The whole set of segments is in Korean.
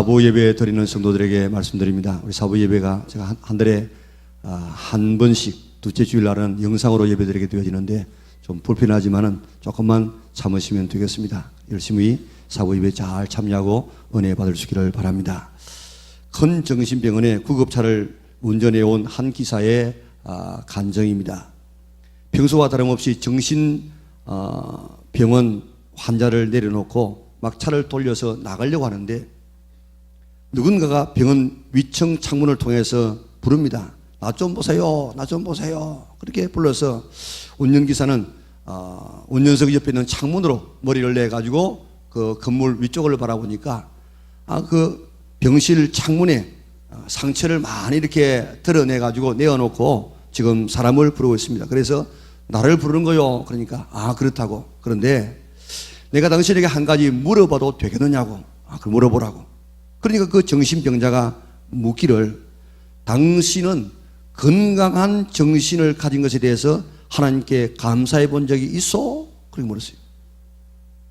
사부 예배 드리는 성도들에게 말씀드립니다. 우리 사부 예배가 제가 한 달에 한 번씩 둘째 주일날은 영상으로 예배 드리게 되어지는데 좀 불편하지만은 조금만 참으시면 되겠습니다. 열심히 사부 예배 잘 참여하고 은혜 받을 수 있기를 바랍니다. 큰 정신병원에 구급차를 운전해 온 한 기사의 간증입니다. 평소와 다름없이 정신병원 환자를 내려놓고 막 차를 돌려서 나가려고 하는데 누군가가 병원 위층 창문을 통해서 부릅니다. 나 좀 보세요. 나 좀 보세요. 그렇게 불러서 운전기사는 운전석 옆에 있는 창문으로 머리를 내가지고 그 건물 위쪽을 바라보니까 그 병실 창문에 상처를 많이 이렇게 드러내가지고 내어놓고 지금 사람을 부르고 있습니다. 그래서 나를 부르는 거요. 그러니까 그렇다고. 그런데 내가 당신에게 한 가지 물어봐도 되겠느냐고. 그 물어보라고. 그러니까 그 정신병자가 묻기를 당신은 건강한 정신을 가진 것에 대해서 하나님께 감사해 본 적이 있어? 그렇게 물었어요.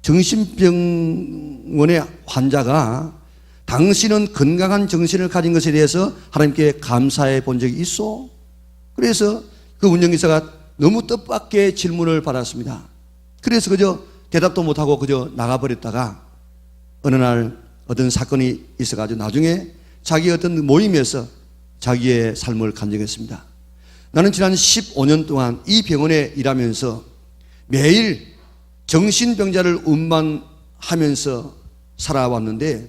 정신병원의 환자가 당신은 건강한 정신을 가진 것에 대해서 하나님께 감사해 본 적이 있어? 그래서 그 운전기사가 너무 뜻밖의 질문을 받았습니다. 그래서 그저 대답도 못하고 그저 나가버렸다가 어느 날 어떤 사건이 있어가지고 나중에 자기 어떤 모임에서 자기의 삶을 간증했습니다. 나는 지난 15년 동안 이 병원에 일하면서 매일 정신병자를 운반하면서 살아왔는데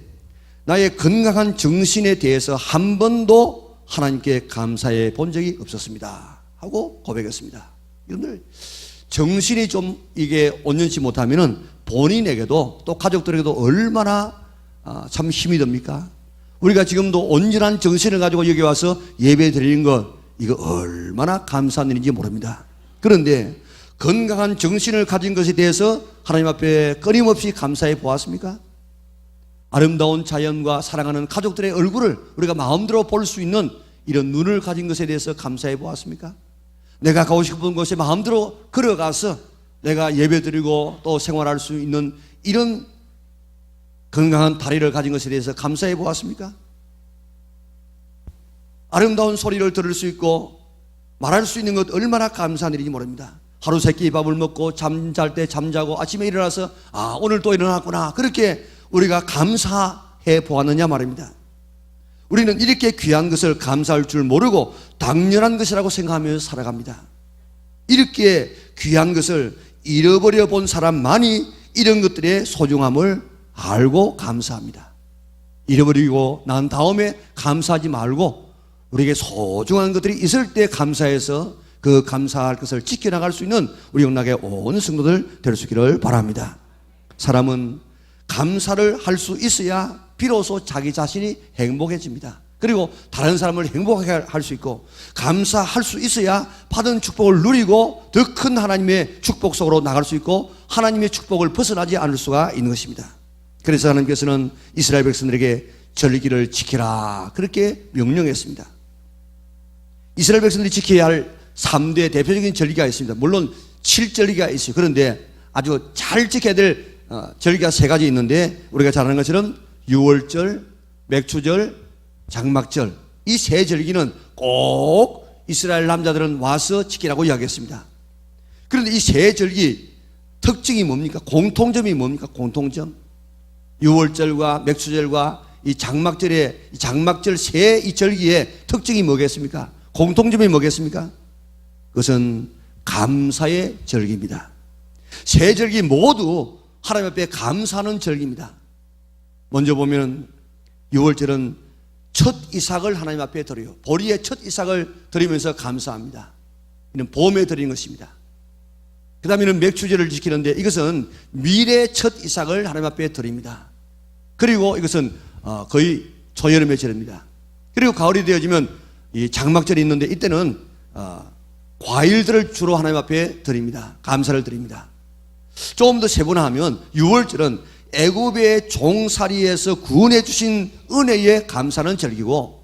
나의 건강한 정신에 대해서 한 번도 하나님께 감사해 본 적이 없었습니다 하고 고백했습니다. 여러분들 정신이 좀 이게 온전치 못하면은 본인에게도 또 가족들에게도 얼마나 참 힘이 듭니까? 우리가 지금도 온전한 정신을 가지고 여기 와서 예배 드리는 것 이거 얼마나 감사한 일인지 모릅니다. 그런데 건강한 정신을 가진 것에 대해서 하나님 앞에 끊임없이 감사해 보았습니까? 아름다운 자연과 사랑하는 가족들의 얼굴을 우리가 마음대로 볼 수 있는 이런 눈을 가진 것에 대해서 감사해 보았습니까? 내가 가고 싶은 곳에 마음대로 걸어가서 내가 예배드리고 또 생활할 수 있는 이런 건강한 다리를 가진 것에 대해서 감사해 보았습니까? 아름다운 소리를 들을 수 있고 말할 수 있는 것 얼마나 감사한 일인지 모릅니다. 하루 세끼 밥을 먹고 잠잘 때 잠자고 아침에 일어나서 오늘 또 일어났구나 그렇게 우리가 감사해 보았느냐 말입니다. 우리는 이렇게 귀한 것을 감사할 줄 모르고 당연한 것이라고 생각하면서 살아갑니다. 이렇게 귀한 것을 잃어버려 본 사람만이 이런 것들의 소중함을 알고 감사합니다. 잃어버리고 난 다음에 감사하지 말고 우리에게 소중한 것들이 있을 때 감사해서 그 감사할 것을 지켜나갈 수 있는 우리 영락의 온 성도들 될 수 있기를 바랍니다. 사람은 감사를 할 수 있어야 비로소 자기 자신이 행복해집니다. 그리고 다른 사람을 행복하게 할 수 있고 감사할 수 있어야 받은 축복을 누리고 더 큰 하나님의 축복 속으로 나갈 수 있고 하나님의 축복을 벗어나지 않을 수가 있는 것입니다. 그래서 하나님께서는 이스라엘 백성들에게 절기를 지키라 그렇게 명령했습니다. 이스라엘 백성들이 지켜야 할 3대 대표적인 절기가 있습니다. 물론 7절기가 있어요. 그런데 아주 잘 지켜야 될 절기가 3가지 있는데 우리가 잘 아는 것처럼 유월절, 맥추절, 장막절 이 3절기는 꼭 이스라엘 남자들은 와서 지키라고 이야기했습니다. 그런데 이 3절기 특징이 뭡니까? 공통점이 뭡니까? 공통점. 유월절과 맥추절과 이 장막절의 이 장막절 이 절기의 특징이 뭐겠습니까? 공통점이 뭐겠습니까? 그것은 감사의 절기입니다. 3절기 모두 하나님 앞에 감사하는 절기입니다. 먼저 보면 6월절은 첫 이삭을 하나님 앞에 드려요. 보리의 첫 이삭을 드리면서 감사합니다. 이는 봄에 드리는 것입니다. 그 다음에는 맥추절을 지키는데 이것은 밀의 첫 이삭을 하나님 앞에 드립니다. 그리고 이것은 거의 초여름의 절입니다. 그리고 가을이 되어지면 이 장막절이 있는데 이때는 과일들을 주로 하나님 앞에 드립니다. 감사를 드립니다. 조금 더 세분화하면 6월절은 애굽의 종살이에서 구원해 주신 은혜에 감사하는 절기고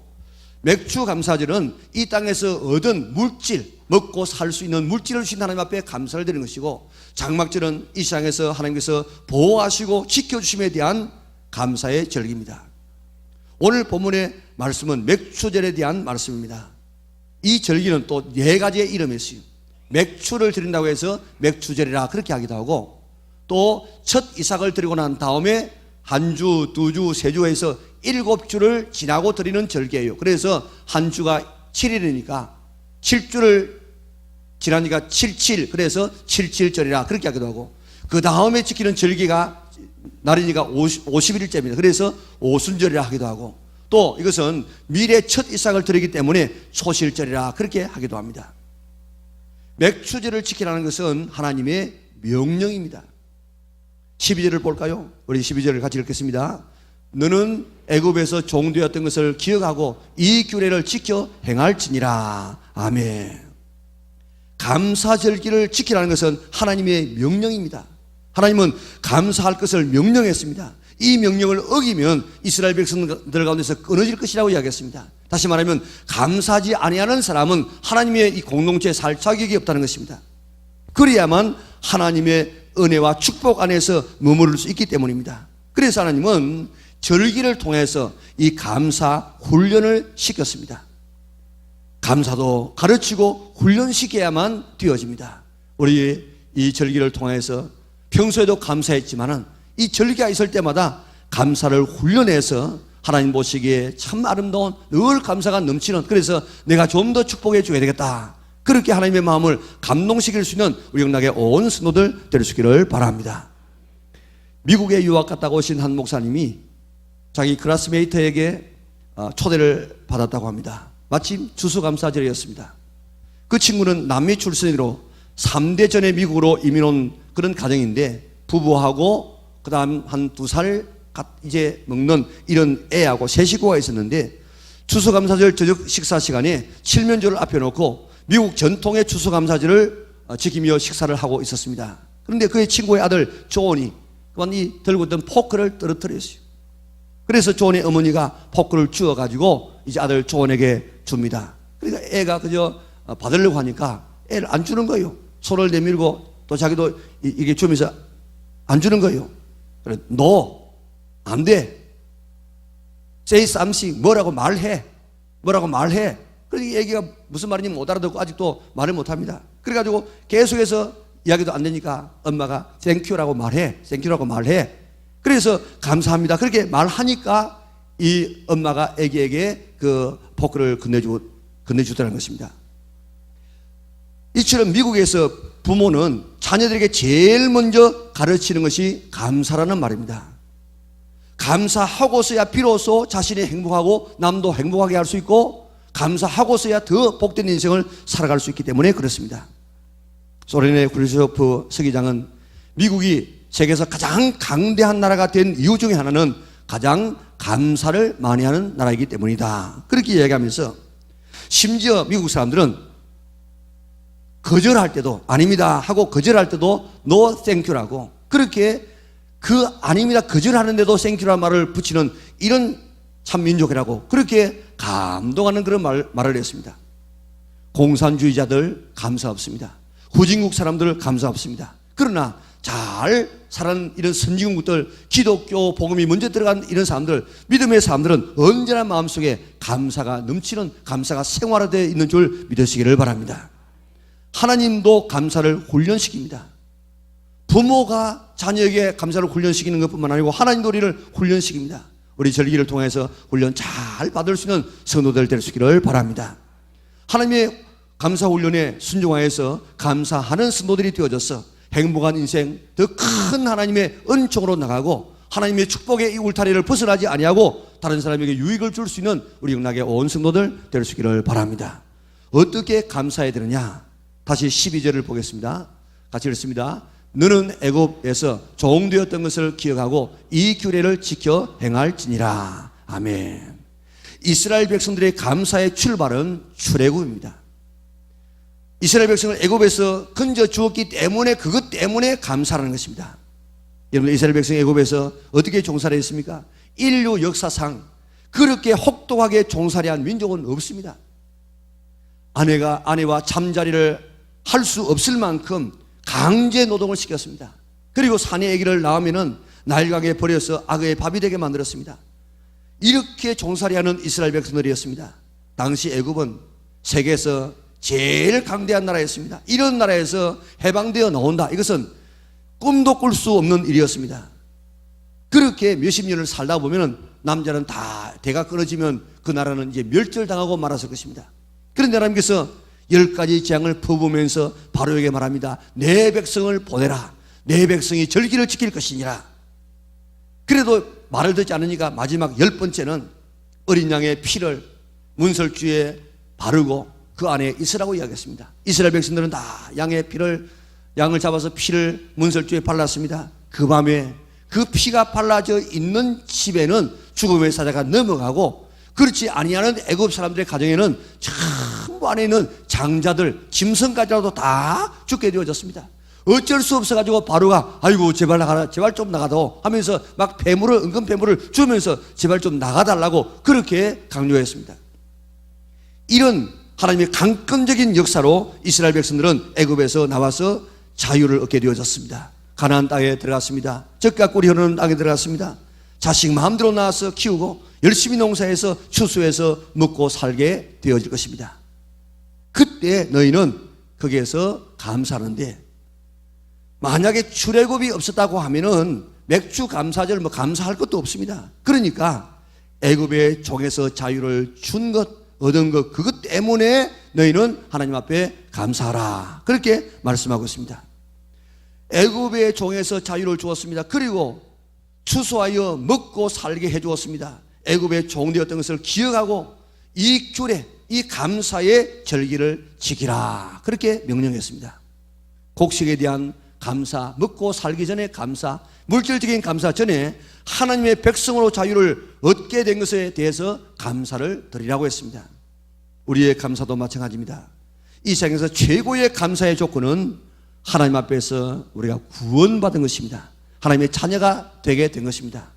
맥추 감사절은 이 땅에서 얻은 물질, 먹고 살 수 있는 물질을 주신 하나님 앞에 감사를 드리는 것이고 장막절은 이 세상에서 하나님께서 보호하시고 지켜주심에 대한 감사의 절기입니다. 오늘 본문의 말씀은 맥추절에 대한 말씀입니다. 이 절기는 또 4가지의 이름이 있어요. 맥추를 드린다고 해서 맥추절이라 그렇게 하기도 하고, 또 첫 이삭을 드리고 난 다음에 한 주, 2주, 3주 해서 7주를 지나고 드리는 절기예요. 그래서 한 주가 7일이니까 7주를 지나니까 77, 그래서 77절이라 그렇게 하기도 하고, 그 다음에 지키는 절기가 날이니까 50일째입니다. 그래서 오순절이라 하기도 하고, 또 이것은 미래 첫 이삭을 드리기 때문에 초실절이라 그렇게 하기도 합니다. 맥추절을 지키라는 것은 하나님의 명령입니다. 12절을 볼까요? 우리 12절을 같이 읽겠습니다. 너는 애굽에서 종되었던 것을 기억하고 이 규례를 지켜 행할지니라. 아멘. 감사절기를 지키라는 것은 하나님의 명령입니다. 하나님은 감사할 것을 명령했습니다. 이 명령을 어기면 이스라엘 백성들 가운데서 끊어질 것이라고 이야기했습니다. 다시 말하면 감사하지 아니하는 사람은 하나님의 이 공동체에 살 자격이 없다는 것입니다. 그래야만 하나님의 은혜와 축복 안에서 머무를 수 있기 때문입니다. 그래서 하나님은 절기를 통해서 이 감사 훈련을 시켰습니다. 감사도 가르치고 훈련시켜야만 되어집니다. 우리 이 절기를 통해서 평소에도 감사했지만은 이 절기가 있을 때마다 감사를 훈련해서 하나님 보시기에 참 아름다운 늘 감사가 넘치는, 그래서 내가 좀 더 축복해 줘야 되겠다, 그렇게 하나님의 마음을 감동시킬 수 있는 우리 영락의 온 성도들 될 수 있기를 바랍니다. 미국에 유학 갔다가 오신 한 목사님이 자기 클래스메이트에게 초대를 받았다고 합니다. 마침 추수감사절이었습니다. 그 친구는 남미 출신으로 3대 전에 미국으로 이민 온 그런 가정인데, 부부하고 그 다음 한 2살 이제 먹는 이런 애하고 세 식구가 있었는데, 추수감사절 저녁 식사 시간에 칠면조를 앞에 놓고 미국 전통의 추수감사절을 지키며 식사를 하고 있었습니다. 그런데 그의 친구의 아들 조언이 그만이 들고 있던 포크를 떨어뜨렸어요. 그래서 조언의 어머니가 포크를 주워가지고 이제 아들 조언에게 줍니다. 그러니까 애가 그저 받으려고 하니까 애를 안 주는 거예요. 손을 내밀고 또 자기도 이게 주면서 안 주는 거예요. 그래, 너 안 돼. say something, 뭐라고 말해. 그래서 얘기가 무슨 말인지 못 알아듣고 아직도 말을 못 합니다. 그래가지고 계속해서 이야기도 안 되니까 엄마가 thank you라고 말해. 그래서 감사합니다, 그렇게 말하니까 이 엄마가 애기에게 그 포크를 건네주더라는 것입니다. 이처럼 미국에서 부모는 자녀들에게 제일 먼저 가르치는 것이 감사라는 말입니다. 감사하고서야 비로소 자신이 행복하고 남도 행복하게 할 수 있고, 감사하고서야 더 복된 인생을 살아갈 수 있기 때문에 그렇습니다. 소련의 크루셰프 서기장은 미국이 세계에서 가장 강대한 나라가 된 이유 중에 하나는 가장 감사를 많이 하는 나라이기 때문이다, 그렇게 이야기하면서, 심지어 미국 사람들은 거절할 때도 아닙니다 하고 거절할 때도 no thank you라고, 그렇게 그 아닙니다 거절하는데도 thank you라는 말을 붙이는 이런 참 민족이라고 그렇게 감동하는 그런 말을 했습니다. 공산주의자들 감사 없습니다. 후진국 사람들 감사 없습니다. 그러나 잘 살아는 이런 선진국들, 기독교 복음이 먼저 들어간 이런 사람들, 믿음의 사람들은 언제나 마음속에 감사가 넘치는, 감사가 생활화되어 있는 줄 믿으시기를 바랍니다. 하나님도 감사를 훈련시킵니다. 부모가 자녀에게 감사를 훈련시키는 것뿐만 아니고 하나님도 우리를 훈련시킵니다. 우리 절기를 통해서 훈련 잘 받을 수 있는 성도들 될 수 있기를 바랍니다. 하나님의 감사 훈련에 순종하여서 감사하는 성도들이 되어져서 행복한 인생, 더 큰 하나님의 은총으로 나가고 하나님의 축복의 이 울타리를 벗어나지 아니하고 다른 사람에게 유익을 줄 수 있는 우리 영락의 온 성도들 될 수 있기를 바랍니다. 어떻게 감사해야 되느냐? 다시 12절을 보겠습니다. 같이 읽습니다. 너는 애굽에서 종되었던 것을 기억하고 이 규례를 지켜 행할지니라. 아멘. 이스라엘 백성들의 감사의 출발은 출애굽입니다. 이스라엘 백성을 애굽에서 건져 주었기 때문에 그것 때문에 감사하는 것입니다. 여러분, 이스라엘 백성이 애굽에서 어떻게 종살이 했습니까? 인류 역사상 그렇게 혹독하게 종살이한 민족은 없습니다. 아내와 잠자리를 할 수 없을 만큼 강제 노동을 시켰습니다. 그리고 사내 아기를 낳으면은 날강에 버려서 악어의 밥이 되게 만들었습니다. 이렇게 종살이하는 이스라엘 백성들이었습니다. 당시 애굽은 세계에서 제일 강대한 나라였습니다. 이런 나라에서 해방되어 나온다, 이것은 꿈도 꿀 수 없는 일이었습니다. 그렇게 몇십 년을 살다 보면 남자는 다 대가 끊어지면 그 나라는 이제 멸절당하고 말았을 것입니다. 그런데 하나님께서 10가지 재앙을 퍼부으면서 바로에게 말합니다. 내 백성을 보내라. 내 백성이 절기를 지킬 것이니라. 그래도 말을 듣지 않으니까 마지막 10번째는 어린 양의 피를 문설주에 바르고 그 안에 있으라고 이야기했습니다. 이스라엘 백성들은 다 양을 잡아서 피를 문설주에 발랐습니다. 그 밤에 그 피가 발라져 있는 집에는 죽음의 사자가 넘어가고, 그렇지 아니하는 애굽 사람들의 가정에는 전부 안에 있는 장자들, 짐승까지라도 다 죽게 되어졌습니다. 어쩔 수 없어가지고 바로가 아이고 제발 나가라, 제발 좀 나가도 하면서 막 은금 폐물을 주면서 제발 좀 나가달라고 그렇게 강요했습니다. 이런 하나님의 강권적인 역사로 이스라엘 백성들은 애굽에서 나와서 자유를 얻게 되어졌습니다. 가나안 땅에 들어갔습니다. 젖과 꿀이 흐르는 땅에 들어갔습니다. 자식 마음대로 낳아서 키우고 열심히 농사해서 추수해서 먹고 살게 되어질 것입니다. 그때 너희는 거기에서 감사하는데, 만약에 출애굽이 없었다고 하면은 맥주 감사절 감사할 것도 없습니다. 그러니까 애굽의 종에서 자유를 준 것, 얻은 것, 그것 때문에 너희는 하나님 앞에 감사하라, 그렇게 말씀하고 있습니다. 애굽의 종에서 자유를 주었습니다. 그리고 추수하여 먹고 살게 해주었습니다. 애굽의 종되었던 것을 기억하고 이 규례, 이 감사의 절기를 지키라, 그렇게 명령했습니다. 곡식에 대한 감사, 먹고 살기 전에 감사, 물질적인 감사 전에 하나님의 백성으로 자유를 얻게 된 것에 대해서 감사를 드리라고 했습니다. 우리의 감사도 마찬가지입니다. 이 세상에서 최고의 감사의 조건은 하나님 앞에서 우리가 구원받은 것입니다. 하나님의 자녀가 되게 된 것입니다.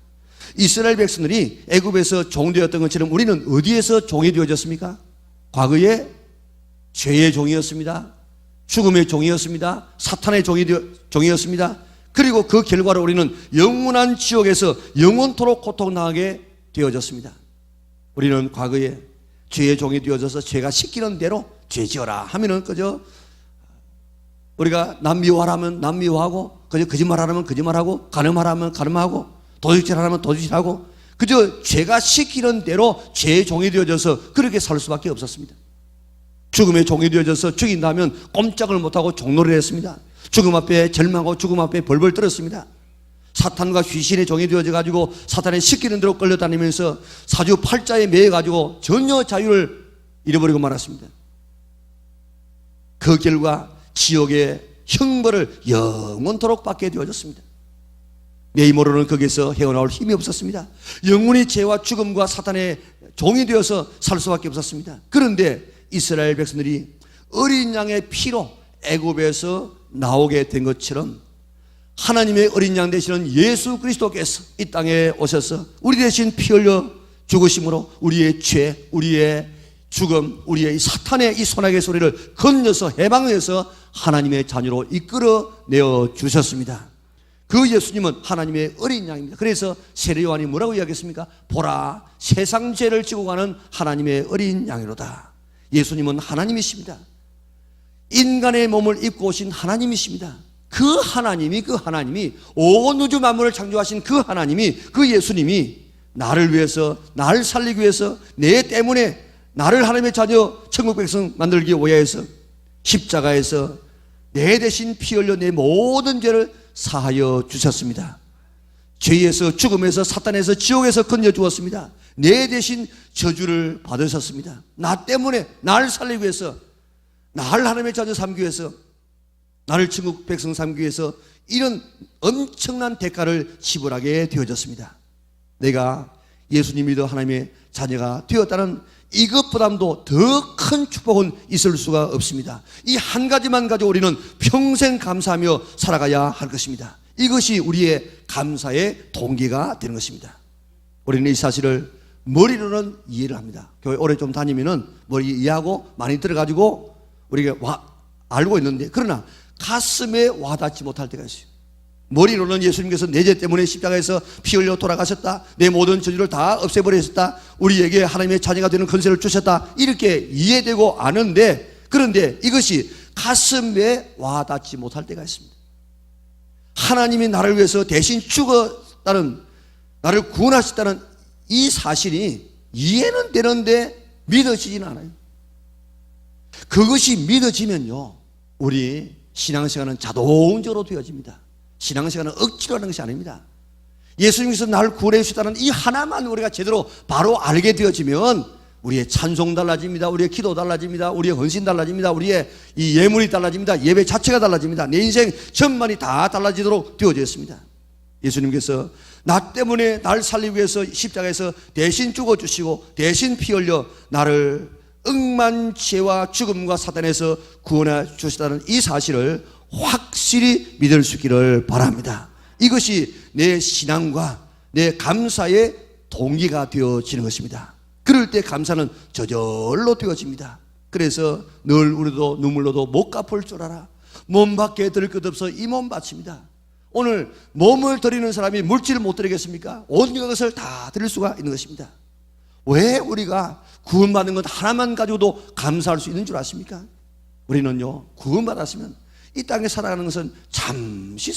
이스라엘 백성들이 애굽에서 종되었던 것처럼 우리는 어디에서 종이 되어졌습니까? 과거에 죄의 종이었습니다. 죽음의 종이었습니다. 사탄의 종이었습니다. 그리고 그 결과로 우리는 영원한 지옥에서 영원토록 고통당하게 되어졌습니다. 우리는 과거에 죄의 종이 되어져서 죄가 시키는 대로 죄 지어라 하면은 그저 우리가 남 미워하라면 남 미워하고, 그저 거짓말하라면 거짓말하고, 간음하라면 간음하고, 도둑질하라면 도둑질하고, 그저 죄가 시키는 대로 죄의 종이 되어져서 그렇게 살 수밖에 없었습니다. 죽음의 종이 되어져서 죽인다면 꼼짝을 못하고 종놀이를 했습니다. 죽음 앞에 절망하고 죽음 앞에 벌벌 떨었습니다. 사탄과 귀신의 종이 되어져 가지고 사탄의 시키는 대로 끌려다니면서 사주팔자에 매여 가지고 전혀 자유를 잃어버리고 말았습니다. 그 결과 지옥의 형벌을 영원토록 받게 되어졌습니다. 내 힘으로는 거기에서 헤어나올 힘이 없었습니다. 영원히 죄와 죽음과 사탄의 종이 되어서 살 수밖에 없었습니다. 그런데 이스라엘 백성들이 어린 양의 피로 애굽에서 나오게 된 것처럼 하나님의 어린 양 되시는 예수 그리스도께서 이 땅에 오셔서 우리 대신 피 흘려 죽으심으로 우리의 죄, 우리의 죽음, 우리의 사탄의 이 소나기 소리를 건너서 해방해서 하나님의 자녀로 이끌어내어 주셨습니다. 그 예수님은 하나님의 어린 양입니다. 그래서 세례 요한이 뭐라고 이야기했습니까? 보라, 세상 죄를 지고 가는 하나님의 어린 양이로다. 예수님은 하나님이십니다. 인간의 몸을 입고 오신 하나님이십니다. 그 하나님이 온 우주 만물을 창조하신 그 하나님이, 그 예수님이 나를 위해서, 나를 살리기 위해서, 내 때문에 나를 하나님의 자녀 천국 백성 만들기 위하여서 십자가에서 내 대신 피 흘려 내 모든 죄를 사하여 주셨습니다. 죄에서, 죽음에서, 사탄에서, 지옥에서 건져주었습니다. 내 대신 저주를 받으셨습니다. 나 때문에 나를 살리기 위해서, 나를 하나님의 자녀 삼기 위해서, 나를 천국 백성 삼기 위해서 이런 엄청난 대가를 지불하게 되어졌습니다. 내가 예수님 믿어 하나님의 자녀가 되었다는 이것보다도 더 큰 축복은 있을 수가 없습니다. 이 한 가지만 가지고 우리는 평생 감사하며 살아가야 할 것입니다. 이것이 우리의 감사의 동기가 되는 것입니다. 우리는 이 사실을 머리로는 이해를 합니다. 교회 오래 좀 다니면은 머리 이해하고 많이 들어가지고 우리가 알고 있는데, 그러나 가슴에 와닿지 못할 때가 있어요. 머리로는 예수님께서 내 죄 때문에 십자가에서 피 흘려 돌아가셨다, 내 모든 저주를 다 없애버리셨다, 우리에게 하나님의 자녀가 되는 권세를 주셨다, 이렇게 이해되고 아는데, 그런데 이것이 가슴에 와닿지 못할 때가 있습니다. 하나님이 나를 위해서 대신 죽었다는, 나를 구원하셨다는 이 사실이 이해는 되는데 믿어지지는 않아요. 그것이 믿어지면요, 우리 신앙생활은 자동적으로 되어집니다. 신앙생활은 억지로 하는 것이 아닙니다. 예수님께서 나를 구원해 주셨다는 이 하나만 우리가 제대로 바로 알게 되어지면 우리의 찬송 달라집니다. 우리의 기도 달라집니다. 우리의 헌신 달라집니다. 우리의 이 예물이 달라집니다. 예배 자체가 달라집니다. 내 인생 전반이 다 달라지도록 되어져 있습니다. 예수님께서 나 때문에 날 살리기 위해서 십자가에서 대신 죽어주시고 대신 피 흘려 나를 억만 죄와 죽음과 사단에서 구원해 주시다는 이 사실을 확실히 믿을 수 있기를 바랍니다. 이것이 내 신앙과 내 감사의 동기가 되어지는 것입니다. 그럴 때 감사는 저절로 되어집니다. 그래서 늘 우리도 눈물로도 못 갚을 줄 알아. 몸 밖에 드릴 것 없어 이 몸 바칩니다. 오늘 몸을 드리는 사람이 물질을 못 드리겠습니까? 온갖 것을 다 드릴 수가 있는 것입니다. 왜 우리가 구원받은 것 하나만 가지고도 감사할 수 있는 줄 아십니까? 우리는요, 구원받았으면 이 땅에 살아가는 것은 잠시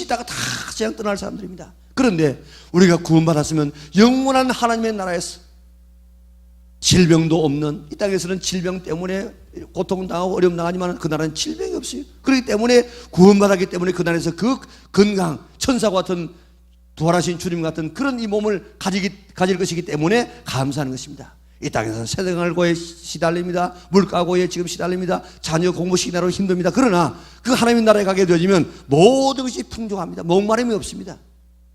있다가 다 그냥 떠날 사람들입니다. 그런데 우리가 구원받았으면 영원한 하나님의 나라에서 질병도 없는, 이 땅에서는 질병 때문에 고통당하고 어려움 당하지만 그 나라는 질병이 없어요. 그렇기 때문에 구원받았기 때문에 그 나라에서 그 건강, 천사와 같은 부활하신 주님 같은 그런 이 몸을 가질 것이기 때문에 감사하는 것입니다. 이 땅에서는 세상을고에 시달립니다. 물가고에 지금 시달립니다. 자녀 공부시키느라고 힘듭니다. 그러나 그 하나님의 나라에 가게 되어지면 모든 것이 풍족합니다. 목마름이 없습니다.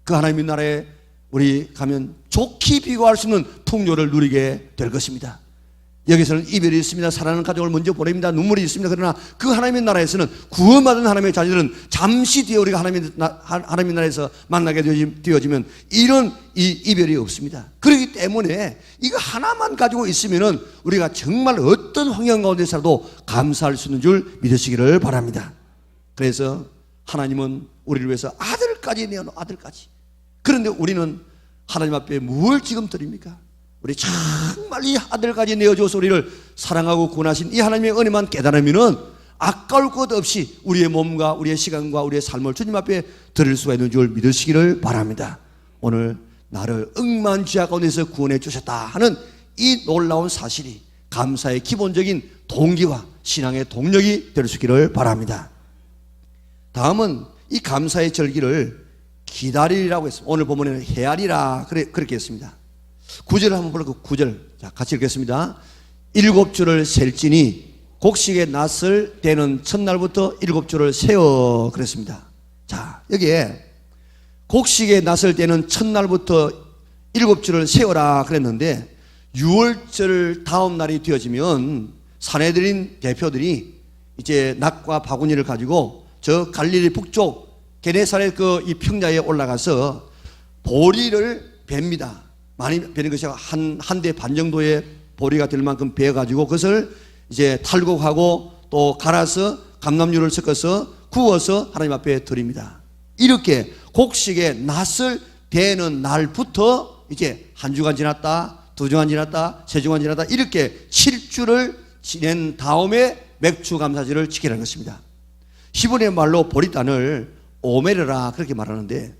그 하나님의 나라에 우리 가면 좋게 비교할 수 없는 풍요를 누리게 될 것입니다. 여기서는 이별이 있습니다. 사랑하는 가족을 먼저 보냅니다. 눈물이 있습니다. 그러나 그 하나님의 나라에서는 구원받은 하나님의 자녀들은 잠시 뒤에 우리가 하나님의 나라에서 만나게 되어지면 이런 이별이 없습니다. 그렇기 때문에 이거 하나만 가지고 있으면은 우리가 정말 어떤 환경 가운데 살아도 감사할 수 있는 줄 믿으시기를 바랍니다. 그래서 하나님은 우리를 위해서 아들까지 내어놓은 아들까지. 그런데 우리는 하나님 앞에 뭘 지금 드립니까? 우리 정말 이 아들까지 내어줘서 우리를 사랑하고 구원하신 이 하나님의 은혜만 깨달으면은 아까울 것 없이 우리의 몸과 우리의 시간과 우리의 삶을 주님 앞에 드릴 수가 있는 줄 믿으시기를 바랍니다. 오늘 나를 억만 죄악 가운데서 구원해 주셨다 하는 이 놀라운 사실이 감사의 기본적인 동기와 신앙의 동력이 될 수 있기를 바랍니다. 다음은 이 감사의 절기를 기다리라고 했습니다. 오늘 본문에는 헤아리라 그렇게 했습니다. 9절을 한번 볼까요? 9절. 자, 같이 읽겠습니다. 7주를 셀지니 곡식의 낫을 떼는 첫날부터 7주를 세어 그랬습니다. 자, 여기에 곡식의 낫을 떼는 첫날부터 7주를 세어라 그랬는데 6월절 다음 날이 되어지면 사내들인 대표들이 이제 낫과 바구니를 가지고 저 갈릴리 북쪽 게네사렛 이 평야에 올라가서 보리를 뱁니다. 많이 베는 것이 한 대 반 정도의 보리가 될 만큼 베어가지고 그것을 이제 탈곡하고 또 갈아서 감람유를 섞어서 구워서 하나님 앞에 드립니다. 이렇게 곡식의 낫을 대는 날부터 이제 한 주간 지났다, 두 주간 지났다, 세 주간 지났다 이렇게 7주를 지낸 다음에 맥주 감사절을 지키라는 것입니다. 히브리어 말로 보리단을 오메르라 그렇게 말하는데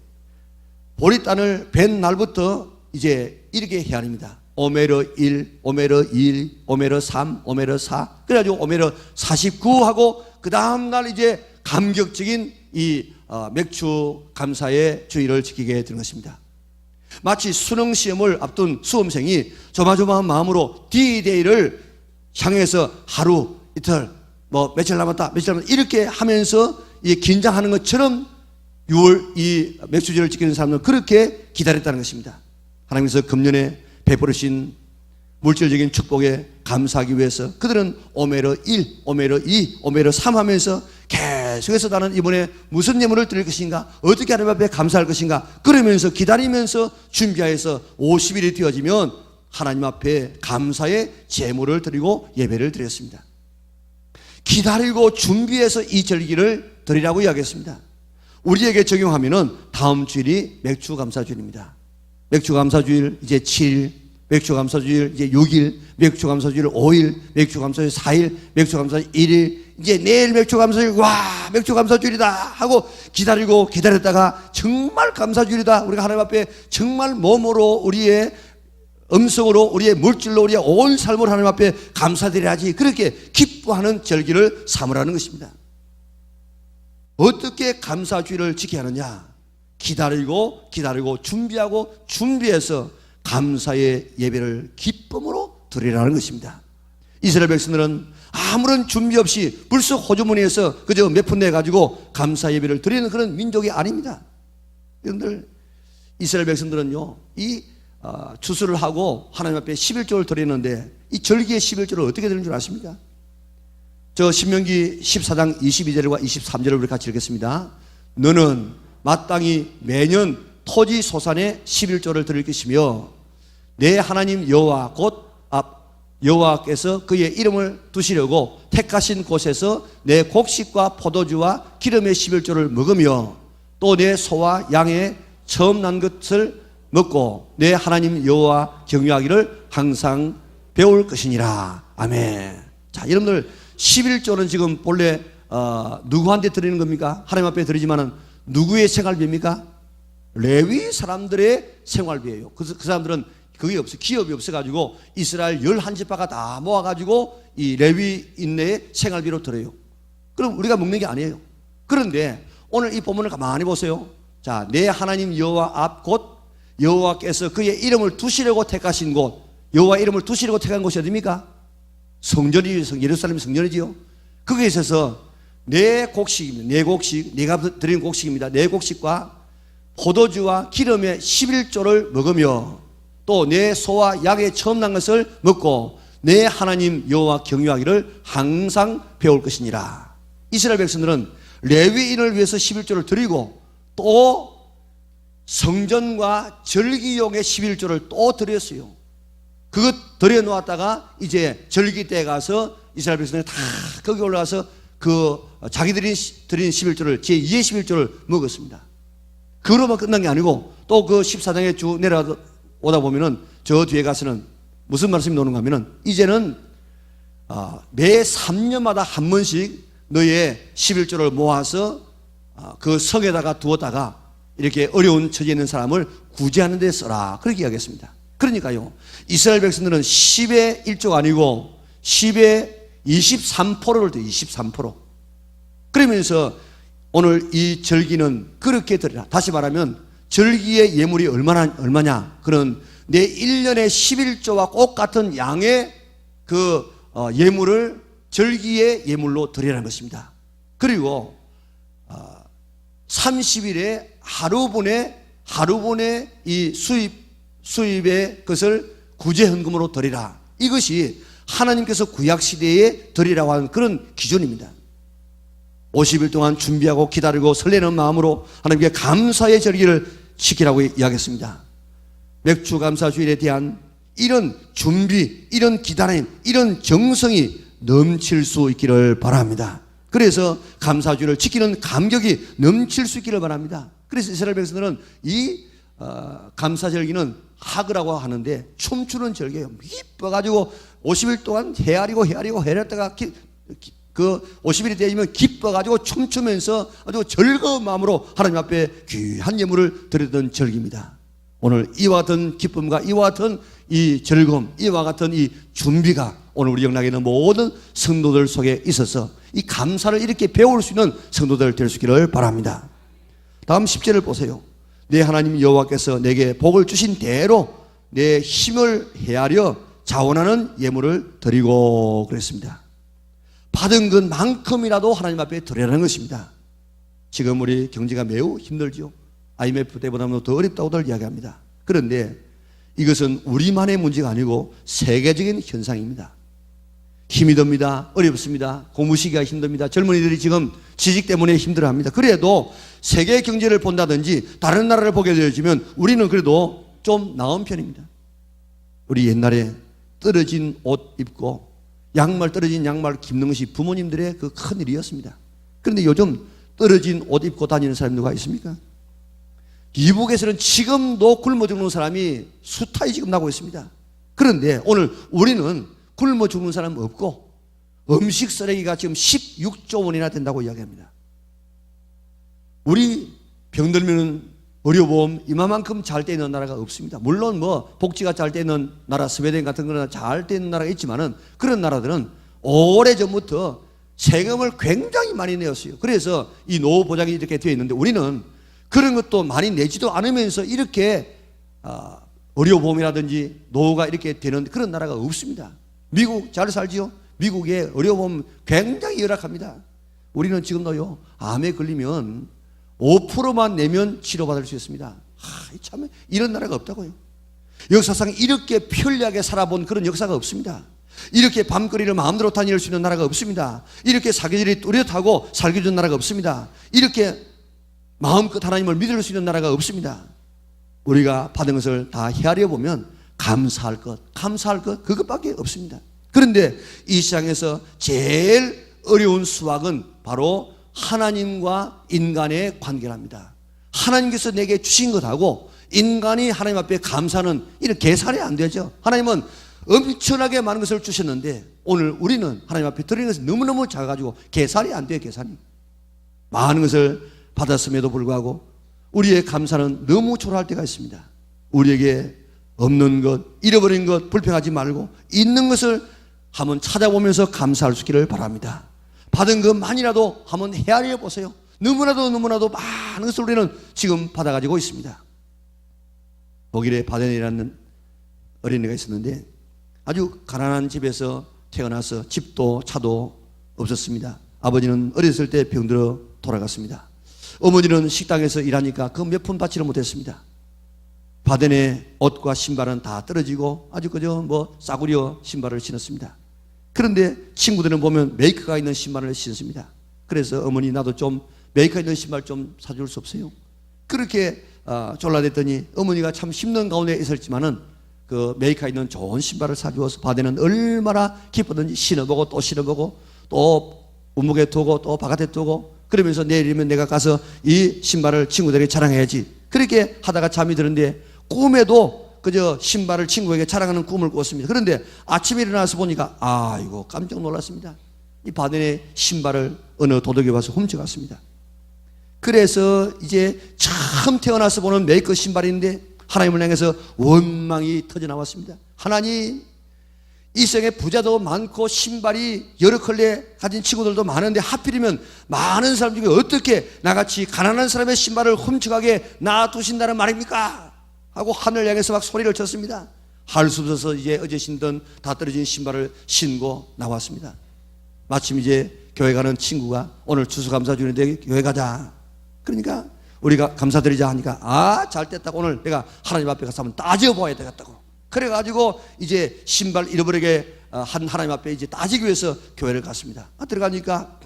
보리단을 벤 날부터 이제 이렇게 해야 합니다. 오메르 1, 오메르 2, 오메르 3, 오메르 4 그래가지고 오메르 49하고 그 다음날 이제 감격적인 이 맥주 감사의 주의를 지키게 되는 것입니다. 마치 수능 시험을 앞둔 수험생이 조마조마한 마음으로 D-Day를 향해서 하루 이틀 며칠 남았다 이렇게 하면서 이 긴장하는 것처럼 6월 이 맥주절을 지키는 사람들은 그렇게 기다렸다는 것입니다. 하나님께서 금년에 베푸르신 물질적인 축복에 감사하기 위해서 그들은 오메르 1, 오메르 2, 오메르 3 하면서 계속해서 나는 이번에 무슨 예물을 드릴 것인가, 어떻게 하나님 앞에 감사할 것인가 그러면서 기다리면서 준비하여서 50일이 되어지면 하나님 앞에 감사의 제물을 드리고 예배를 드렸습니다. 기다리고 준비해서 이 절기를 드리라고 이야기했습니다. 우리에게 적용하면은 다음 주일이 맥주감사주일입니다. 맥주감사주일 이제 7일, 맥주감사주일 이제 6일, 맥주감사주일 5일, 맥주감사주일 4일, 맥주감사주일 1일, 이제 내일 맥주감사주일, 와, 맥주감사주일이다 하고 기다리고 기다렸다가 정말 감사주일이다. 우리가 하나님 앞에 정말 몸으로 우리의 음성으로 우리의 물질로 우리의 온 삶을 하나님 앞에 감사드려야지, 그렇게 기뻐하는 절기를 삼으라는 것입니다. 어떻게 감사주일을 지켜야 하느냐? 기다리고 준비하고 준비해서 감사의 예배를 기쁨으로 드리라는 것입니다. 이스라엘 백성들은 아무런 준비 없이 불쑥 호주머니에서 그저 몇 푼 내가지고 감사 예배를 드리는 그런 민족이 아닙니다. 여러분들, 이스라엘 백성들은요, 이 추수를 하고 하나님 앞에 11조를 드리는데 이 절기의 11조를 어떻게 드리는 줄 아십니까? 저 신명기 14장 22절과 23절을 우리 같이 읽겠습니다. 너는 마땅히 매년 토지 소산의 11조를 드릴 것이며 내 하나님 여호와 곧 여호와께서 그의 이름을 두시려고 택하신 곳에서 내 곡식과 포도주와 기름의 11조를 먹으며 또 내 소와 양의 처음 난 것을 먹고 내 하나님 여호와 경유하기를 항상 배울 것이니라. 아멘. 자, 여러분들, 11조는 지금 본래 누구한테 드리는 겁니까? 하나님 앞에 드리지만은 누구의 생활비입니까? 레위 사람들의 생활비예요. 그 사람들은 그게 없어, 기업이 없어가지고 이스라엘 11지파가 다 모아가지고 이 레위 인내의 생활비로 드려요. 그럼 우리가 먹는 게 아니에요. 그런데 오늘 이 본문을 가만히 보세요. 자, 내 하나님 여호와 앞 곧 여호와께서 그의 이름을 두시려고 택하신 곳, 여호와 이름을 두시려고 택한 곳이 어디입니까? 성전이, 예루살렘 성전이지요. 거기에 있어서 내 곡식입니다. 내 곡식, 내가 드리는 곡식입니다. 내 곡식과 포도주와 기름의 11조를 먹으며 또 내 소와 양의 처음 난 것을 먹고 내 하나님 여호와 경유하기를 항상 배울 것이니라. 이스라엘 백성들은 레위인을 위해서 11조를 드리고 또 성전과 절기용의 11조를 또 드렸어요. 그것 드려 놓았다가 이제 절기 때에 가서 이스라엘 백성들이 다 거기 올라가서 그 자기들이 드린 11조를, 제2의 11조를 먹었습니다. 그로만 끝난 게 아니고 또 그 14장에 쭉 내려오다 보면은 저 뒤에 가서는 무슨 말씀이 나오는가 하면은 이제는 매 3년마다 한 번씩 너의 11조를 모아서 그 성에다가 두었다가 이렇게 어려운 처지에 있는 사람을 구제하는 데 써라, 그렇게 이야기했습니다. 그러니까요, 이스라엘 백성들은 10의 1조가 아니고 10의 23%를 더 23%. 그러면서 오늘 이 절기는 그렇게 드리라. 다시 말하면 절기의 예물이 얼마냐? 그런 내 1년의 11조와 똑같은 양의 그 예물을 절기의 예물로 드리라는 것입니다. 그리고 30일에 하루분의 이 수입의 것을 구제헌금으로 드리라. 이것이 하나님께서 구약시대에 드리라고 하는 그런 기준입니다. 50일 동안 준비하고 기다리고 설레는 마음으로 하나님께 감사의 절기를 지키라고 이야기했습니다. 맥주감사주일에 대한 이런 준비, 이런 기다림, 이런 정성이 넘칠 수 있기를 바랍니다. 그래서 감사주일을 지키는 감격이 넘칠 수 있기를 바랍니다. 그래서 이스라엘 백성들은 이 감사절기는 하그라고 하는데 춤추는 절기예요. 기뻐가지고 50일 동안 헤아리다가 그 50일이 되면 기뻐가지고 춤추면서 아주 즐거운 마음으로 하나님 앞에 귀한 예물을 드리던 절기입니다. 오늘 이와 같은 기쁨과 이와 같은 이 즐거움, 이와 같은 이 준비가 오늘 우리 영락에 있는 모든 성도들 속에 있어서 이 감사를 이렇게 배울 수 있는 성도들 될 수 있기를 바랍니다. 다음 10절을 보세요. 내 하나님 여호와께서 내게 복을 주신 대로 내 힘을 헤아려 자원하는 예물을 드리고 그랬습니다. 받은 것만큼이라도 하나님 앞에 드리라는 것입니다. 지금 우리 경제가 매우 힘들죠. IMF 때보다는 더 어렵다고들 이야기합니다. 그런데 이것은 우리만의 문제가 아니고 세계적인 현상입니다. 힘이 듭니다. 어렵습니다. 고무시기가 힘듭니다. 젊은이들이 지금 지식 때문에 힘들어합니다. 그래도 세계 경제를 본다든지 다른 나라를 보게 되어지면 우리는 그래도 좀 나은 편입니다. 우리 옛날에 떨어진 옷 입고 떨어진 양말을 깁는 것이 부모님들의 그 큰 일이었습니다. 그런데 요즘 떨어진 옷 입고 다니는 사람이 누가 있습니까? 이북에서는 지금도 굶어 죽는 사람이 수타이 지금 나고 있습니다. 그런데 오늘 우리는 굶어 죽는 사람 없고 음식 쓰레기가 지금 16조 원이나 된다고 이야기합니다. 우리 병들면 의료보험 이만큼 잘 돼 있는 나라가 없습니다. 물론 뭐 복지가 잘 돼 있는 나라, 스웨덴 같은 거나 잘 돼 있는 나라가 있지만은 그런 나라들은 오래전부터 세금을 굉장히 많이 내었어요. 그래서 이 노후 보장이 이렇게 되어 있는데 우리는 그런 것도 많이 내지도 않으면서 이렇게 의료보험이라든지 노후가 이렇게 되는 그런 나라가 없습니다. 미국 잘 살지요? 미국의 의료보험 굉장히 열악합니다. 우리는 지금도요, 암에 걸리면 5%만 내면 치료받을 수 있습니다. 참 이런 나라가 없다고요. 역사상 이렇게 편리하게 살아본 그런 역사가 없습니다. 이렇게 밤거리를 마음대로 다닐 수 있는 나라가 없습니다. 이렇게 사계절이 뚜렷하고 살기 좋은 나라가 없습니다. 이렇게 마음껏 하나님을 믿을 수 있는 나라가 없습니다. 우리가 받은 것을 다 헤아려 보면 감사할 것 그것밖에 없습니다. 그런데 이 세상에서 제일 어려운 수학은 바로 하나님과 인간의 관계랍니다. 하나님께서 내게 주신 것하고 인간이 하나님 앞에 감사는 이런 계산이 안 되죠. 하나님은 엄청나게 많은 것을 주셨는데 오늘 우리는 하나님 앞에 드리는 것이 너무너무 작아가지고 계산이 안 돼요. 계산이 많은 것을 받았음에도 불구하고 우리의 감사는 너무 초라할 때가 있습니다. 우리에게 없는 것, 잃어버린 것 불평하지 말고 있는 것을 한번 찾아보면서 감사할 수 있기를 바랍니다. 받은 것만이라도 한번 헤아려 보세요. 너무나도 많은 것을 우리는 지금 받아가지고 있습니다. 독일에 바덴이라는 어린이가 있었는데 아주 가난한 집에서 태어나서 집도 차도 없었습니다. 아버지는 어렸을 때 병들어 돌아갔습니다. 어머니는 식당에서 일하니까 그 몇 푼 받지를 못했습니다. 바덴의 옷과 신발은 다 떨어지고 아주 그저 뭐 싸구려 신발을 신었습니다. 그런데 친구들은 보면 메이커가 있는 신발을 신습니다. 그래서 어머니 나도 좀 메이커 있는 신발 좀 사줄 수 없어요? 그렇게 졸라댔더니 어머니가 참 힘든 가운데 있었지만은 그 메이커 있는 좋은 신발을 사주어서 바덴은 얼마나 기쁘든지 신어보고 또 신어보고 또 운목에 두고 또 바깥에 두고 그러면서 내일이면 내가 가서 이 신발을 친구들에게 자랑해야지. 그렇게 하다가 잠이 드는데 꿈에도 그저 신발을 친구에게 자랑하는 꿈을 꿨습니다. 그런데 아침에 일어나서 보니까 아이고 깜짝 놀랐습니다. 이 바덴의 신발을 어느 도둑이 와서 훔쳐갔습니다. 그래서 이제 처음 태어나서 보는 메이커 신발인데 하나님을 향해서 원망이 터져나왔습니다. 하나님, 이 세상에 부자도 많고 신발이 여러 컬레 가진 친구들도 많은데 하필이면 많은 사람 중에 어떻게 나같이 가난한 사람의 신발을 훔쳐가게 놔두신다는 말입니까? 하고 하늘 향해서 막 소리를 쳤습니다. 할 수 없어서 이제 어제 신던 다 떨어진 신발을 신고 나왔습니다. 마침 이제 교회 가는 친구가 오늘 추수감사 주는데 교회 가자. 그러니까 우리가 감사드리자 하니까 잘 됐다고 오늘 내가 하나님 앞에 가서 한번 따져봐야 되겠다고. 그래가지고 이제 신발 잃어버리게 한 하나님 앞에 이제 따지기 위해서 교회를 갔습니다. 들어가니까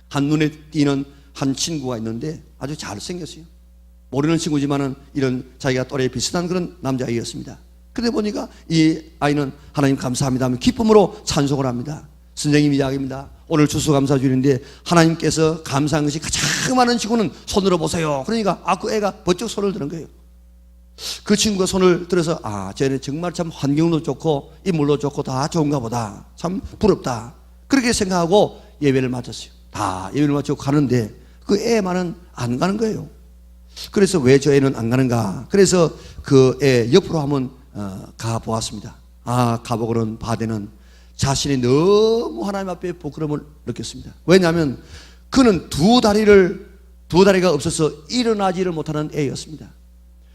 한눈에 띄는 한 친구가 있는데 아주 잘생겼어요. 모르는 친구지만은 이런 자기가 또래 비슷한 그런 남자아이였습니다. 그런데 보니까 이 아이는 하나님 감사합니다 하면 기쁨으로 찬송을 합니다. 선생님이 이야기합니다. 오늘 추수감사주일인데 하나님께서 감사한 것이 가장 많은 친구는 손으로 보세요. 그러니까 그 애가 번쩍 손을 드는 거예요. 그 친구가 손을 들어서 쟤는 정말 참 환경도 좋고 인물도 좋고 다 좋은가 보다. 참 부럽다. 그렇게 생각하고 예배를 마쳤어요. 다 예배를 마치고 가는데 그 애만은 안 가는 거예요. 그래서 왜 저 애는 안 가는가? 그래서 그 애 옆으로 한번 가보았습니다. 가보고는 바덴은 자신이 너무 하나님 앞에 부끄러움을 느꼈습니다. 왜냐하면 그는 두 다리가 없어서 일어나지를 못하는 애였습니다.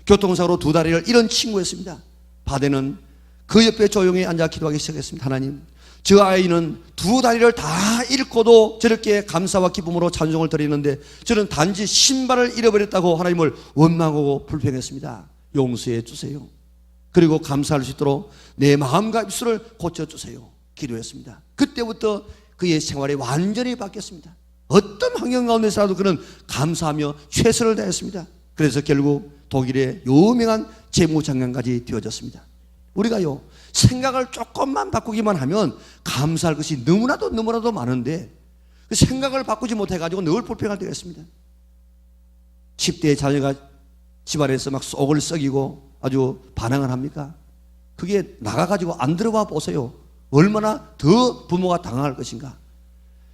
교통사고로 두 다리를 잃은 친구였습니다. 바덴은 그 옆에 조용히 앉아 기도하기 시작했습니다. 하나님, 저 아이는 두 다리를 다 잃고도 저렇게 감사와 기쁨으로 찬송을 드리는데 저는 단지 신발을 잃어버렸다고 하나님을 원망하고 불평했습니다. 용서해 주세요. 그리고 감사할 수 있도록 내 마음과 입술을 고쳐주세요. 기도했습니다. 그때부터 그의 생활이 완전히 바뀌었습니다. 어떤 환경 가운데서라도 그는 감사하며 최선을 다했습니다. 그래서 결국 독일의 유명한 재무장관까지 되어졌습니다. 우리가요, 생각을 조금만 바꾸기만 하면 감사할 것이 너무나도 많은데 그 생각을 바꾸지 못해가지고 늘 불평할 때가 있습니다. 10대의 자녀가 집안에서 막 속을 썩이고 아주 반항을 합니까? 그게 나가가지고 안 들어와 보세요. 얼마나 더 부모가 당황할 것인가.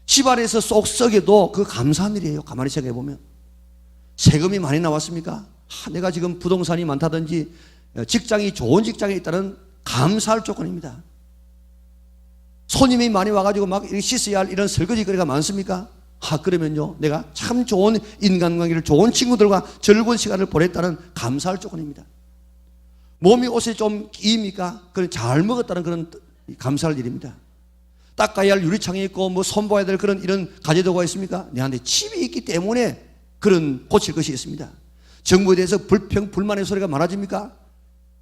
집안에서 쏙 썩여도 그 감사한 일이에요. 가만히 생각해 보면. 세금이 많이 나왔습니까? 내가 지금 부동산이 많다든지 직장이 좋은 직장에 있다는 감사할 조건입니다. 손님이 많이 와가지고 막 씻어야 할 이런 설거지거리가 많습니까? 그러면요, 내가 참 좋은 인간관계를, 좋은 친구들과 즐거운 시간을 보냈다는 감사할 조건입니다. 몸이 옷에 좀 끼입니까? 그건 잘 먹었다는 그런 감사할 일입니다. 닦아야 할 유리창이 있고 뭐 손봐야 될 그런 이런 가재도구가 있습니까? 내한테 집이 있기 때문에 그런 고칠 것이 있습니다. 정부에 대해서 불평, 불만의 소리가 많아집니까?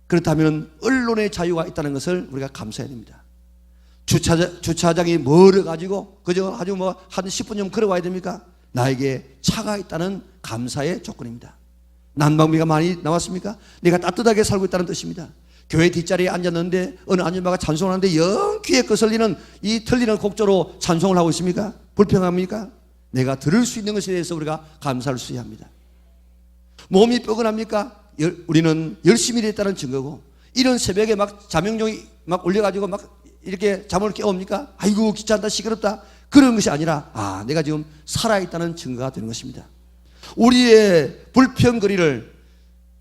그렇다면 언론의 자유가 있다는 것을 우리가 감사해야 됩니다. 주차장이 멀어가지고 그저 아주 뭐 한 10분 좀 걸어와야 됩니까? 나에게 차가 있다는 감사의 조건입니다. 난방비가 많이 나왔습니까? 내가 따뜻하게 살고 있다는 뜻입니다. 교회 뒷자리에 앉았는데 어느 아줌마가 찬송을 하는데 영 귀에 거슬리는 이 틀리는 곡조로 찬송을 하고 있습니까? 불평합니까? 내가 들을 수 있는 것에 대해서 우리가 감사할 수 있어야 합니다. 몸이 뻐근합니까? 우리는 열심히 일했다는 증거고, 이런 새벽에 막 자명종이 막 올려가지고 막 이렇게 잠을 깨웁니까? 아이고 귀찮다, 시끄럽다, 그런 것이 아니라 내가 지금 살아있다는 증거가 되는 것입니다. 우리의 불평거리를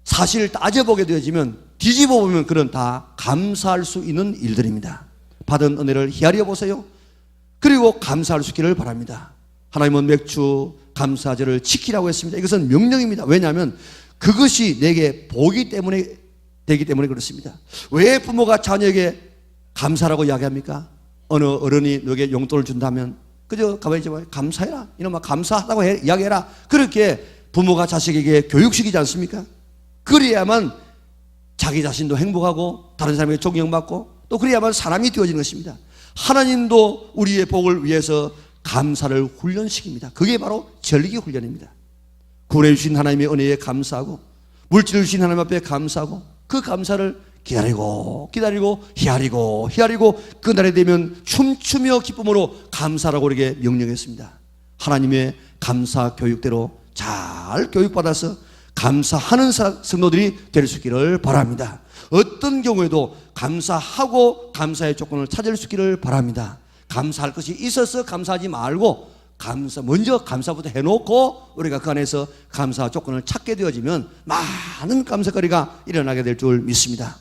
사실 따져보게 되어지면, 뒤집어 보면 그런 다 감사할 수 있는 일들입니다. 받은 은혜를 헤아려 보세요. 그리고 감사할 수 있기를 바랍니다. 하나님은 맥주 감사절을 지키라고 했습니다. 이것은 명령입니다. 왜냐하면 그것이 내게 복이 때문에 되기 때문에 그렇습니다. 왜 부모가 자녀에게 감사라고 이야기합니까? 어느 어른이 너에게 용돈을 준다면 그저 가만히 있지 말고 감사해라, 이놈아 감사하다고 이야기해라. 그렇게 부모가 자식에게 교육시키지 않습니까? 그래야만 자기 자신도 행복하고 다른 사람에게 존경받고 또 그래야만 사람이 되어지는 것입니다. 하나님도 우리의 복을 위해서 감사를 훈련시킵니다. 그게 바로 절기 훈련입니다. 구원해 주신 하나님의 은혜에 감사하고 물질을 주신 하나님 앞에 감사하고 그 감사를 기다리고 헤아리고 그날이 되면 춤추며 기쁨으로 감사라고 우리에게 명령했습니다. 하나님의 감사 교육대로 잘 교육받아서 감사하는 성도들이 될 수 있기를 바랍니다. 어떤 경우에도 감사하고 감사의 조건을 찾을 수 있기를 바랍니다. 감사할 것이 있어서 감사하지 말고 먼저 감사부터 해놓고 우리가 그 안에서 감사 조건을 찾게 되어지면 많은 감사거리가 일어나게 될 줄 믿습니다.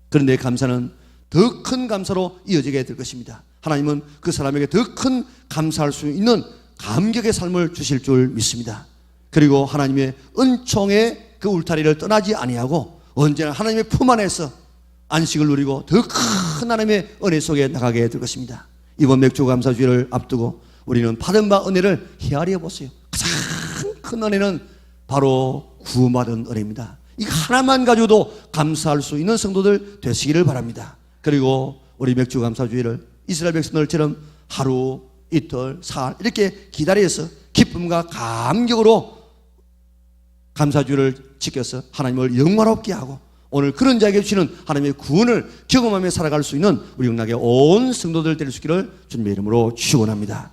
그런데 감사는 더 큰 감사로 이어지게 될 것입니다. 하나님은 그 사람에게 더 큰 감사할 수 있는 감격의 삶을 주실 줄 믿습니다. 그리고 하나님의 은총의 그 울타리를 떠나지 아니하고 언제나 하나님의 품 안에서 안식을 누리고 더 큰 하나님의 은혜 속에 나가게 될 것입니다. 이번 맥주 감사주일을 앞두고 우리는 받은 바 은혜를 헤아려 보세요. 가장 큰 은혜는 바로 구원받은 은혜입니다. 이 하나만 가지고도 감사할 수 있는 성도들 되시기를 바랍니다. 그리고 우리 맥주 감사주일을 이스라엘 백성들처럼 하루, 이틀, 사흘 이렇게 기다려서 기쁨과 감격으로 감사주일을 지켜서 하나님을 영화롭게 하고 오늘 그런 자에게 주시는 하나님의 구원을 경험하며 살아갈 수 있는 우리 영락의 온 성도들 될 수 있기를 주님의 이름으로 축원합니다.